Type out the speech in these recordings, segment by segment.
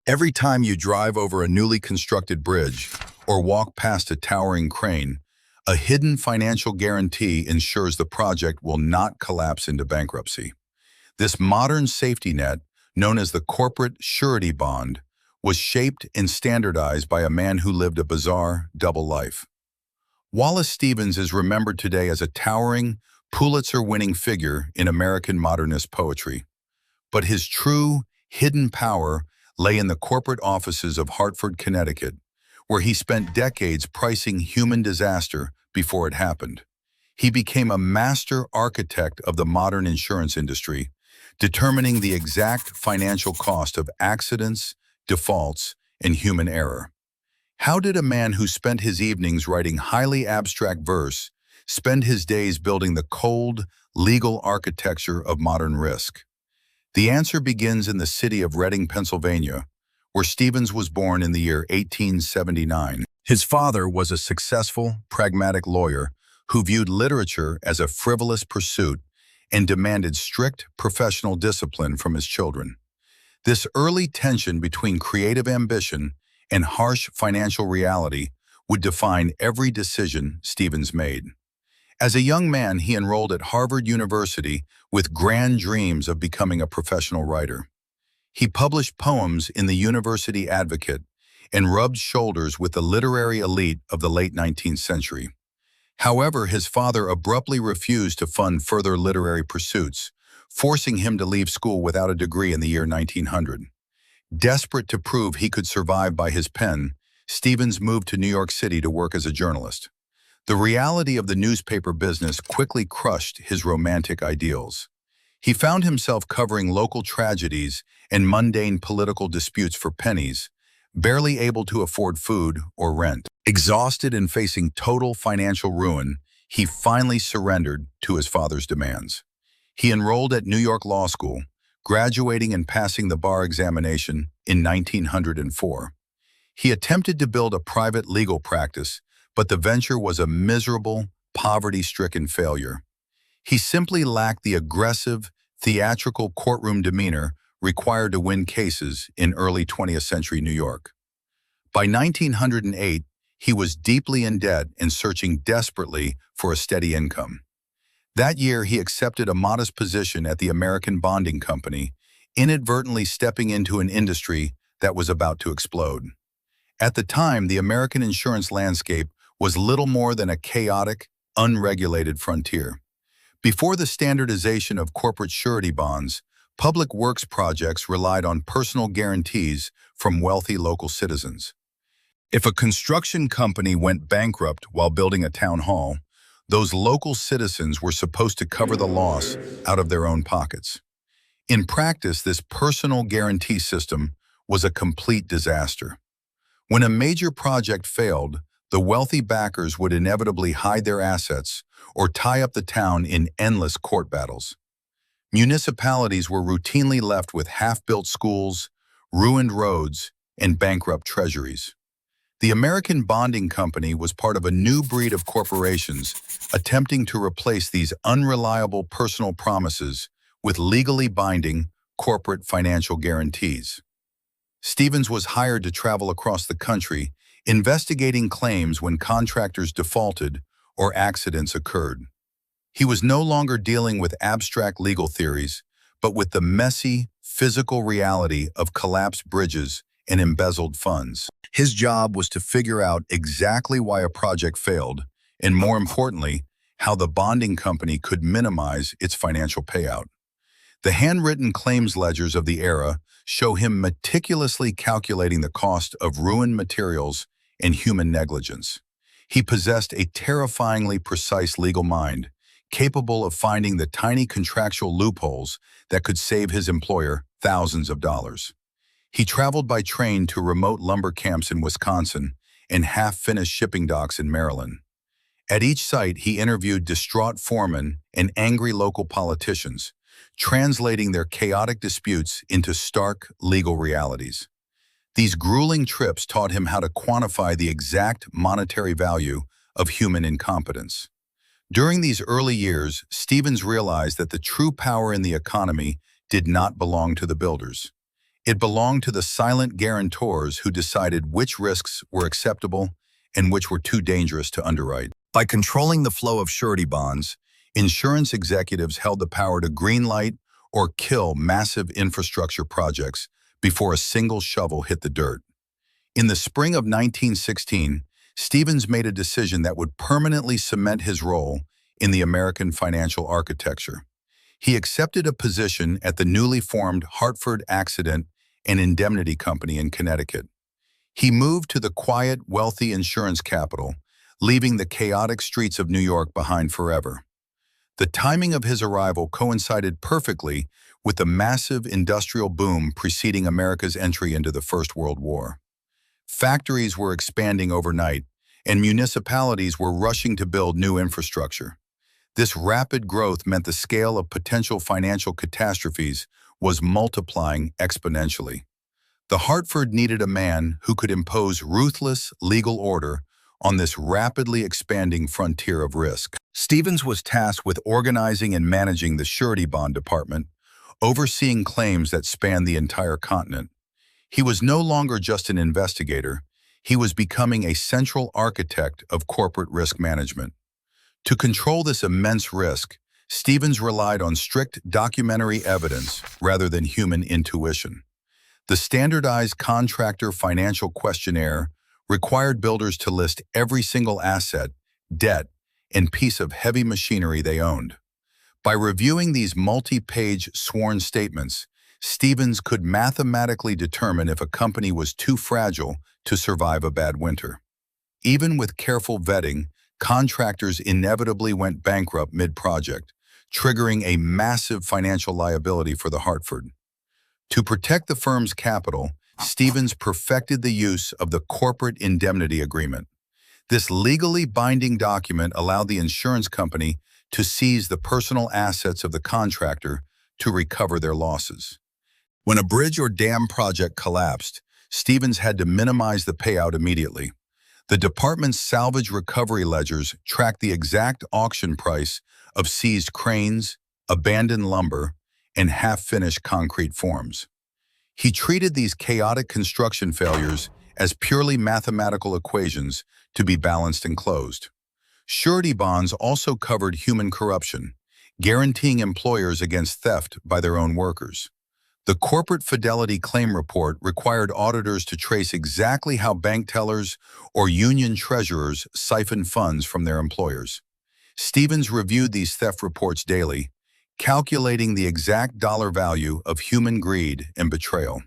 Every time you drive over a newly constructed bridge or walk past a towering crane, a hidden financial guarantee ensures the project will not collapse into bankruptcy. This modern safety net, known as the corporate surety bond, was shaped and standardized by a man who lived a bizarre double life. Wallace Stevens is remembered today as a towering, Pulitzer-winning figure in American modernist poetry. But his true, hidden power lay in the corporate offices of Hartford, Connecticut, where he spent decades pricing human disaster before it happened. He became a master architect of the modern insurance industry, determining the exact financial cost of accidents, defaults, and human error. How did a man who spent his evenings writing highly abstract verse spend his days building the cold, legal architecture of modern risk? The answer begins in the city of Reading, Pennsylvania, where Stevens was born in the year 1879. His father was a successful, pragmatic lawyer who viewed literature as a frivolous pursuit and demanded strict professional discipline from his children. This early tension between creative ambition and harsh financial reality would define every decision Stevens made. As a young man, he enrolled at Harvard University with grand dreams of becoming a professional writer. He published poems in the University Advocate and rubbed shoulders with the literary elite of the late 19th century. However, his father abruptly refused to fund further literary pursuits, forcing him to leave school without a degree in the year 1900. Desperate to prove he could survive by his pen, Stevens moved to New York City to work as a journalist. The reality of the newspaper business quickly crushed his romantic ideals. He found himself covering local tragedies and mundane political disputes for pennies, barely able to afford food or rent. Exhausted and facing total financial ruin, he finally surrendered to his father's demands. He enrolled at New York Law School, graduating and passing the bar examination in 1904. He attempted to build a private legal practice, but the venture was a miserable, poverty-stricken failure. He simply lacked the aggressive, theatrical courtroom demeanor required to win cases in early 20th century New York. By 1908, he was deeply in debt and searching desperately for a steady income. That year, he accepted a modest position at the American Bonding Company, inadvertently stepping into an industry that was about to explode. At the time, the American insurance landscape was little more than a chaotic, unregulated frontier. Before the standardization of corporate surety bonds, public works projects relied on personal guarantees from wealthy local citizens. If a construction company went bankrupt while building a town hall, those local citizens were supposed to cover the loss out of their own pockets. In practice, this personal guarantee system was a complete disaster. When a major project failed, the wealthy backers would inevitably hide their assets or tie up the town in endless court battles. Municipalities were routinely left with half-built schools, ruined roads, and bankrupt treasuries. The American Bonding Company was part of a new breed of corporations attempting to replace these unreliable personal promises with legally binding corporate financial guarantees. Stevens was hired to travel across the country, investigating claims when contractors defaulted or accidents occurred. He was no longer dealing with abstract legal theories, but with the messy, physical reality of collapsed bridges and embezzled funds. His job was to figure out exactly why a project failed, and more importantly, how the bonding company could minimize its financial payout. The handwritten claims ledgers of the era show him meticulously calculating the cost of ruined materials and human negligence. He possessed a terrifyingly precise legal mind, capable of finding the tiny contractual loopholes that could save his employer thousands of dollars. He traveled by train to remote lumber camps in Wisconsin and half-finished shipping docks in Maryland. At each site, he interviewed distraught foremen and angry local politicians, translating their chaotic disputes into stark legal realities. These grueling trips taught him how to quantify the exact monetary value of human incompetence. During these early years, Stevens realized that the true power in the economy did not belong to the builders. It belonged to the silent guarantors who decided which risks were acceptable and which were too dangerous to underwrite. By controlling the flow of surety bonds, insurance executives held the power to greenlight or kill massive infrastructure projects before a single shovel hit the dirt. In the spring of 1916, Stevens made a decision that would permanently cement his role in the American financial architecture. He accepted a position at the newly formed Hartford Accident and Indemnity Company in Connecticut. He moved to the quiet, wealthy insurance capital, leaving the chaotic streets of New York behind forever. The timing of his arrival coincided perfectly with the massive industrial boom preceding America's entry into the First World War. Factories were expanding overnight, and municipalities were rushing to build new infrastructure. This rapid growth meant the scale of potential financial catastrophes was multiplying exponentially. The Hartford needed a man who could impose ruthless legal order on this rapidly expanding frontier of risk. Stevens was tasked with organizing and managing the surety bond department, overseeing claims that spanned the entire continent. He was no longer just an investigator, he was becoming a central architect of corporate risk management. To control this immense risk, Stevens relied on strict documentary evidence rather than human intuition. The standardized contractor financial questionnaire required builders to list every single asset, debt, and piece of heavy machinery they owned. By reviewing these multi-page sworn statements, Stevens could mathematically determine if a company was too fragile to survive a bad winter. Even with careful vetting, contractors inevitably went bankrupt mid-project, triggering a massive financial liability for the Hartford. To protect the firm's capital, Stevens perfected the use of the corporate indemnity agreement. This legally binding document allowed the insurance company to seize the personal assets of the contractor to recover their losses. When a bridge or dam project collapsed, Stevens had to minimize the payout immediately. The department's salvage recovery ledgers tracked the exact auction price of seized cranes, abandoned lumber, and half-finished concrete forms. He treated these chaotic construction failures as purely mathematical equations to be balanced and closed. Surety bonds also covered human corruption, guaranteeing employers against theft by their own workers. The Corporate Fidelity Claim Report required auditors to trace exactly how bank tellers or union treasurers siphoned funds from their employers. Stevens reviewed these theft reports daily, calculating the exact dollar value of human greed and betrayal.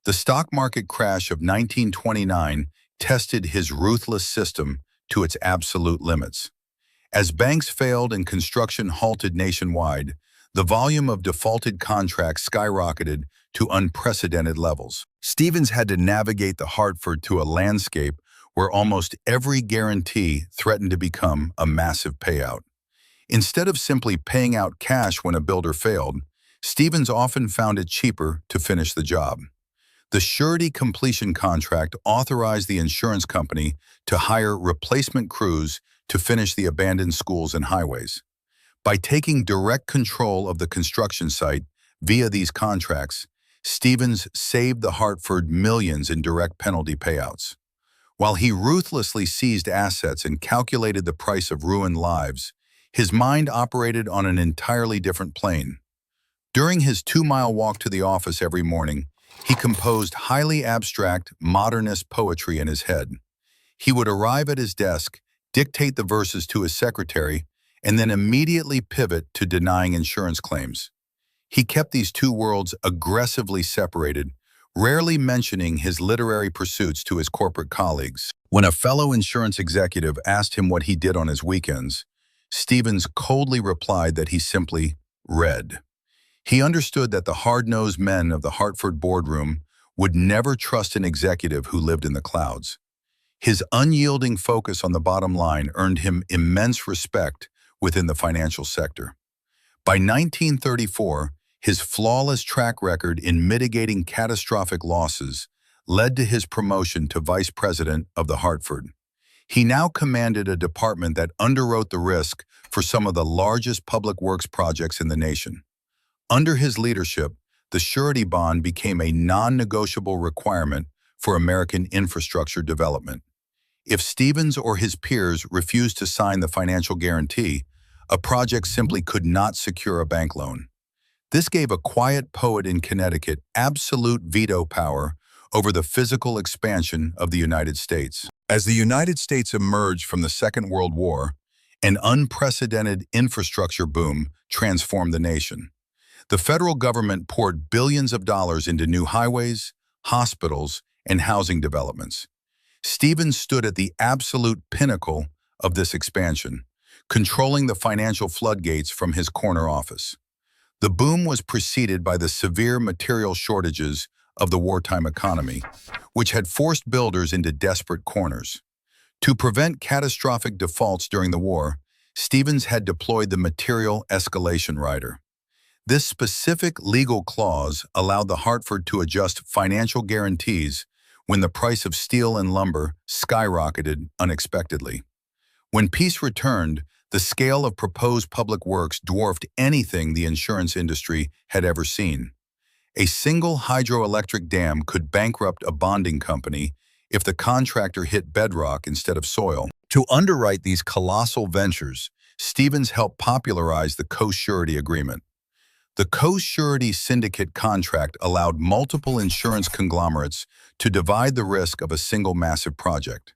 The stock market crash of 1929 tested his ruthless system to its absolute limits. As banks failed and construction halted nationwide, the volume of defaulted contracts skyrocketed to unprecedented levels. Stevens had to navigate the Hartford to a landscape where almost every guarantee threatened to become a massive payout. Instead of simply paying out cash when a builder failed, Stevens often found it cheaper to finish the job. The surety completion contract authorized the insurance company to hire replacement crews to finish the abandoned schools and highways. By taking direct control of the construction site via these contracts, Stevens saved the Hartford millions in direct penalty payouts. While he ruthlessly seized assets and calculated the price of ruined lives, his mind operated on an entirely different plane. During his 2-mile walk to the office every morning, he composed highly abstract, modernist poetry in his head. He would arrive at his desk, dictate the verses to his secretary, and then immediately pivot to denying insurance claims. He kept these two worlds aggressively separated, rarely mentioning his literary pursuits to his corporate colleagues. When a fellow insurance executive asked him what he did on his weekends, Stevens coldly replied that he simply read. He understood that the hard-nosed men of the Hartford boardroom would never trust an executive who lived in the clouds. His unyielding focus on the bottom line earned him immense respect within the financial sector. By 1934, his flawless track record in mitigating catastrophic losses led to his promotion to vice president of the Hartford. He now commanded a department that underwrote the risk for some of the largest public works projects in the nation. Under his leadership, the surety bond became a non-negotiable requirement for American infrastructure development. If Stevens or his peers refused to sign the financial guarantee, a project simply could not secure a bank loan. This gave a quiet poet in Connecticut absolute veto power over the physical expansion of the United States. As the United States emerged from the Second World War, an unprecedented infrastructure boom transformed the nation. The federal government poured billions of dollars into new highways, hospitals, and housing developments. Stevens stood at the absolute pinnacle of this expansion, controlling the financial floodgates from his corner office. The boom was preceded by the severe material shortages of the wartime economy, which had forced builders into desperate corners. To prevent catastrophic defaults during the war, Stevens had deployed the material escalation rider. This specific legal clause allowed the Hartford to adjust financial guarantees when the price of steel and lumber skyrocketed unexpectedly. When peace returned, the scale of proposed public works dwarfed anything the insurance industry had ever seen. A single hydroelectric dam could bankrupt a bonding company if the contractor hit bedrock instead of soil. To underwrite these colossal ventures, Stevens helped popularize the co-surety agreement. The co-surety syndicate contract allowed multiple insurance conglomerates to divide the risk of a single massive project.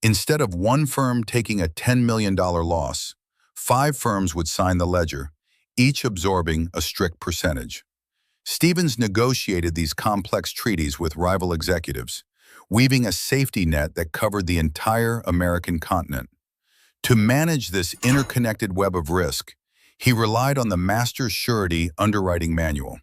Instead of one firm taking a $10 million loss, 5 firms would sign the ledger, each absorbing a strict percentage. Stevens negotiated these complex treaties with rival executives, weaving a safety net that covered the entire American continent. To manage this interconnected web of risk, he relied on the Master Surety Underwriting Manual.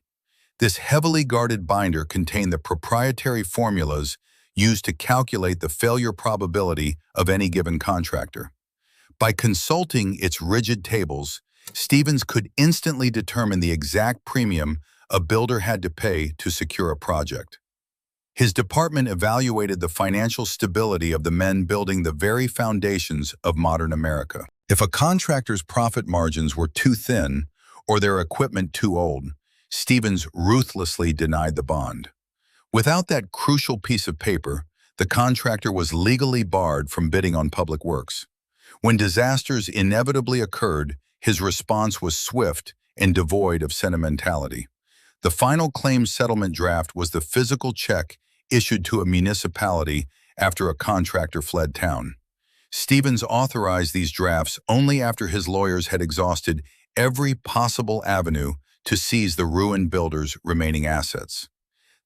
This heavily guarded binder contained the proprietary formulas used to calculate the failure probability of any given contractor. By consulting its rigid tables, Stevens could instantly determine the exact premium a builder had to pay to secure a project. His department evaluated the financial stability of the men building the very foundations of modern America. If a contractor's profit margins were too thin or their equipment too old, Stevens ruthlessly denied the bond. Without that crucial piece of paper, the contractor was legally barred from bidding on public works. When disasters inevitably occurred, his response was swift and devoid of sentimentality. The final claim settlement draft was the physical check issued to a municipality after a contractor fled town. Stevens authorized these drafts only after his lawyers had exhausted every possible avenue to seize the ruined builder's remaining assets.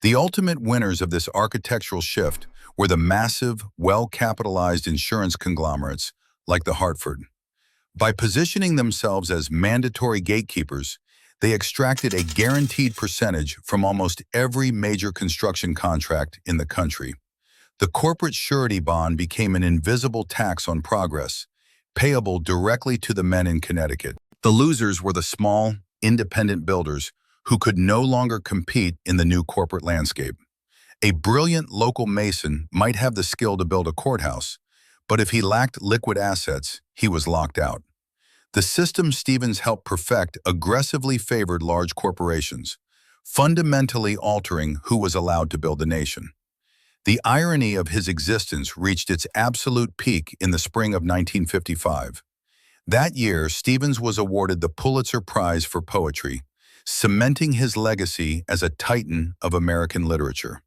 The ultimate winners of this architectural shift were the massive, well-capitalized insurance conglomerates like the Hartford. By positioning themselves as mandatory gatekeepers, they extracted a guaranteed percentage from almost every major construction contract in the country. The corporate surety bond became an invisible tax on progress, payable directly to the men in Connecticut. The losers were the small, independent builders who could no longer compete in the new corporate landscape. A brilliant local mason might have the skill to build a courthouse, but if he lacked liquid assets, he was locked out. The system Stevens helped perfect aggressively favored large corporations, fundamentally altering who was allowed to build the nation. The irony of his existence reached its absolute peak in the spring of 1955. That year, Stevens was awarded the Pulitzer Prize for Poetry, cementing his legacy as a titan of American literature.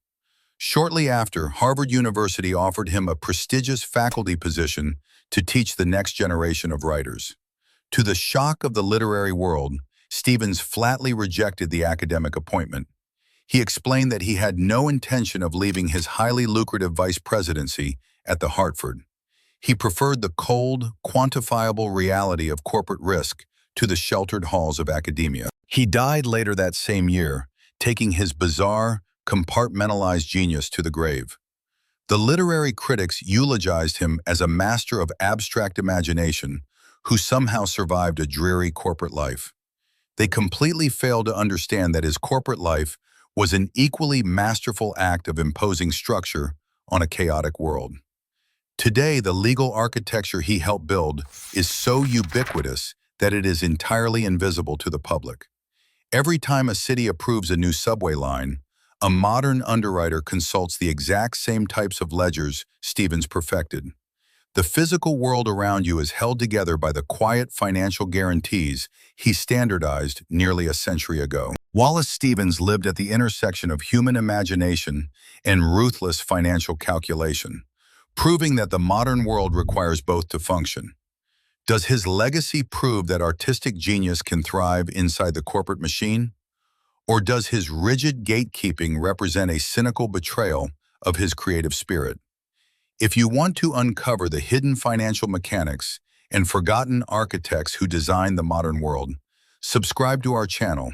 Shortly after, Harvard University offered him a prestigious faculty position to teach the next generation of writers. To the shock of the literary world, Stevens flatly rejected the academic appointment. He explained that he had no intention of leaving his highly lucrative vice presidency at the Hartford. He preferred the cold, quantifiable reality of corporate risk to the sheltered halls of academia. He died later that same year, taking his bizarre, compartmentalized genius to the grave. The literary critics eulogized him as a master of abstract imagination who somehow survived a dreary corporate life. They completely failed to understand that his corporate life was an equally masterful act of imposing structure on a chaotic world. Today, the legal architecture he helped build is so ubiquitous that it is entirely invisible to the public. Every time a city approves a new subway line, a modern underwriter consults the exact same types of ledgers Stevens perfected. The physical world around you is held together by the quiet financial guarantees he standardized nearly a century ago. Wallace Stevens lived at the intersection of human imagination and ruthless financial calculation, proving that the modern world requires both to function. Does his legacy prove that artistic genius can thrive inside the corporate machine? Or does his rigid gatekeeping represent a cynical betrayal of his creative spirit? If you want to uncover the hidden financial mechanics and forgotten architects who designed the modern world, subscribe to our channel